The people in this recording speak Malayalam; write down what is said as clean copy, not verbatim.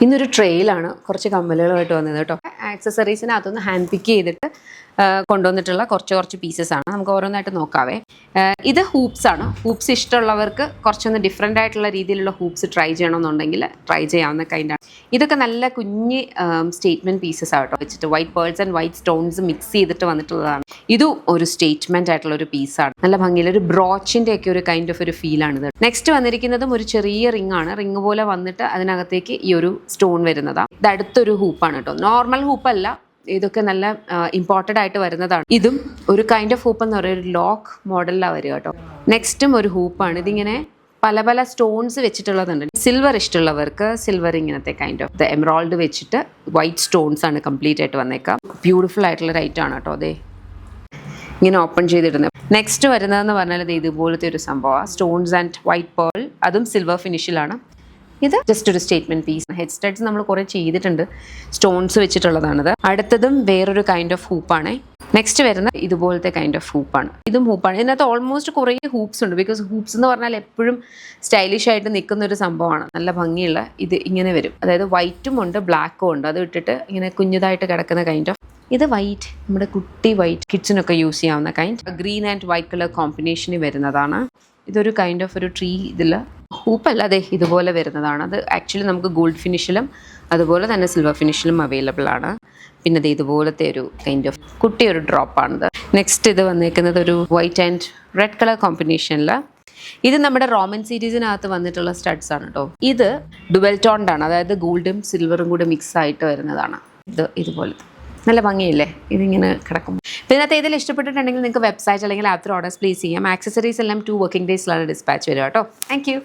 ഇന്നൊരു ട്രെയിലാണ് കുറച്ച് കമ്മലുകളുമായിട്ട് വന്നത് കേട്ടോ. ആക്സസറീസിനകത്തൊന്ന് ഹാൻഡ് പിക്ക് ചെയ്തിട്ട് കൊണ്ടുവന്നിട്ടുള്ള കുറച്ച് പീസസ് ആണ്. നമുക്ക് ഓരോന്നായിട്ട് നോക്കാവേ. ഇത് ഹൂപ്സ് ആണ്. ഹൂപ്സ് ഇഷ്ടമുള്ളവർക്ക് കുറച്ചൊന്ന് ഡിഫറെൻ്റ് ആയിട്ടുള്ള രീതിയിലുള്ള ഹൂപ്സ് ട്രൈ ചെയ്യണമെന്നുണ്ടെങ്കിൽ ട്രൈ ചെയ്യാവുന്ന കൈൻഡാണ്. ഇതൊക്കെ നല്ല കുഞ്ഞ് സ്റ്റേറ്റ്മെൻറ്റ് പീസസ് ആട്ടോ വെച്ചിട്ട് white pearls and white stones mix ചെയ്തിട്ട് വന്നിട്ടുള്ളതാണ്. ഇതും ഒരു സ്റ്റേറ്റ്മെൻറ്റ് ആയിട്ടുള്ള ഒരു പീസാണ്. നല്ല ഭംഗിയിൽ ഒരു ബ്രോച്ചിൻ്റെ ഒക്കെ ഒരു കൈൻഡ് ഓഫ് ഒരു ഫീലാണിത്. നെക്സ്റ്റ് വന്നിരിക്കുന്നതും ഒരു ചെറിയ റിംഗ് ആണ്. റിംഗ് പോലെ വന്നിട്ട് അതിനകത്തേക്ക് ഈ ഒരു സ്റ്റോൺ വരുന്നതാണ്. ഇത് അടുത്തൊരു ഹൂപ്പാണ് കേട്ടോ. നോർമൽ ഹൂപ്പല്ല, ഇതൊക്കെ നല്ല ഇമ്പോർട്ടൻ്റ് ആയിട്ട് വരുന്നതാണ്. ഇതും ഒരു കൈൻഡ് ഓഫ് ഹൂപ്പ് എന്ന് പറയുന്ന ഒരു ലോക്ക് മോഡലിലാണ് വരിക കേട്ടോ. നെക്സ്റ്റും ഒരു ഹൂപ്പാണ്. ഇതിങ്ങനെ പല സ്റ്റോൺസ് വെച്ചിട്ടുള്ളതുണ്ട്. സിൽവർ ഇഷ്ടമുള്ളവർക്ക് സിൽവർ ഇങ്ങനത്തെ കൈൻഡ് ഓഫ് എമറാൾഡ് വെച്ചിട്ട് വൈറ്റ് സ്റ്റോൺസ് ആണ് കംപ്ലീറ്റ് ആയിട്ട് വന്നേക്കാം. ബ്യൂട്ടിഫുൾ ആയിട്ടുള്ള റൈറ്റ് ആണ് കേട്ടോ. അതെ, ഇങ്ങനെ ഓപ്പൺ ചെയ്തിടുന്നത്. നെക്സ്റ്റ് വരുന്നതെന്ന് പറഞ്ഞാൽ ഇത് ഇതുപോലത്തെ ഒരു സംഭവമാണ്. സ്റ്റോൺസ് ആൻഡ് വൈറ്റ് പേൾ, അതും സിൽവർ ഫിനിഷിലാണ്. ഇത് ജസ്റ്റ് ഒരു സ്റ്റേറ്റ്മെൻറ്റ് പീസ്. ഹെഡ് സ്റ്റഡ്സ് നമ്മൾ കുറേ ചെയ്തിട്ടുണ്ട്, സ്റ്റോൺസ് വെച്ചിട്ടുള്ളതാണിത്. അടുത്തതും വേറൊരു കൈൻഡ് ഓഫ് ഹൂപ്പാണ്. നെക്സ്റ്റ് വരുന്ന ഇതുപോലത്തെ കൈൻഡ് ഓഫ് ഹൂപ്പാണ്. ഇതും ഹൂപ്പാണ്. ഇതിനകത്ത് ഓൾമോസ്റ്റ് കുറേ ഹൂപ്സ് ഉണ്ട്. ബിക്കോസ് ഹൂപ്സ് എന്ന് പറഞ്ഞാൽ എപ്പോഴും സ്റ്റൈലിഷ് ആയിട്ട് നിൽക്കുന്ന ഒരു സംഭവമാണ്. നല്ല ഭംഗിയുള്ള ഇത് ഇങ്ങനെ വരും. അതായത് വൈറ്റും ഉണ്ട് ബ്ലാക്കും ഉണ്ട്. അത് ഇട്ടിട്ട് ഇങ്ങനെ കുഞ്ഞതായിട്ട് കിടക്കുന്ന കൈൻഡ് ഓഫ്. ഇത് വൈറ്റ്, നമ്മുടെ കുട്ടി വൈറ്റ് കിഡ്സിനൊക്കെ യൂസ് ചെയ്യാവുന്ന kind. Green and white colour കോമ്പിനേഷനിൽ വരുന്നതാണ്. ഇതൊരു കൈൻഡ് ഓഫ് ഒരു ട്രീ ഇതിൽ ഹൂപ്പല്ല, അതെ ഇതുപോലെ വരുന്നതാണ്. അത് ആക്ച്വലി നമുക്ക് ഗോൾഡ് ഫിനിഷിലും അതുപോലെ തന്നെ സിൽവർ ഫിനിഷിലും അവൈലബിൾ ആണ്. പിന്നെ അത് ഇതുപോലത്തെ ഒരു കൈൻഡ് ഓഫ് കുട്ടി ഒരു ഡ്രോപ്പാണിത്. നെക്സ്റ്റ് ഇത് വന്നേക്കുന്നത് ഒരു വൈറ്റ് ആൻഡ് റെഡ് കളർ കോമ്പിനേഷനിൽ. ഇത് നമ്മുടെ റോമൻ സീരീസിനകത്ത് വന്നിട്ടുള്ള സ്റ്റഡ്സ് ആണ് കേട്ടോ. ഇത് ഡുവൽ ടോൺഡ് ആണ്, അതായത് ഗോൾഡും സിൽവറും കൂടെ മിക്സ് ആയിട്ട് വരുന്നതാണ്. ഇത് ഇതുപോലെ നല്ല ഭംഗിയില്ലേ ഇതിങ്ങനെ കിടക്കും. പിന്നെ ഇതിനകത്ത് ഏതെങ്കിലും ഇഷ്ടപ്പെട്ടിട്ടുണ്ടെങ്കിൽ നിങ്ങൾക്ക് വെബ്സൈറ്റ് അല്ലെങ്കിൽ ആപ്പ് ഓർഡേഴ്സ് പ്ലേസ് ചെയ്യാം. ആക്സസറീസ് എല്ലാം 2 വർക്കിംഗ് ഡേയ്സിലാണ് ഡിസ്പാച്ച് വരിക കേട്ടോ. Thank you.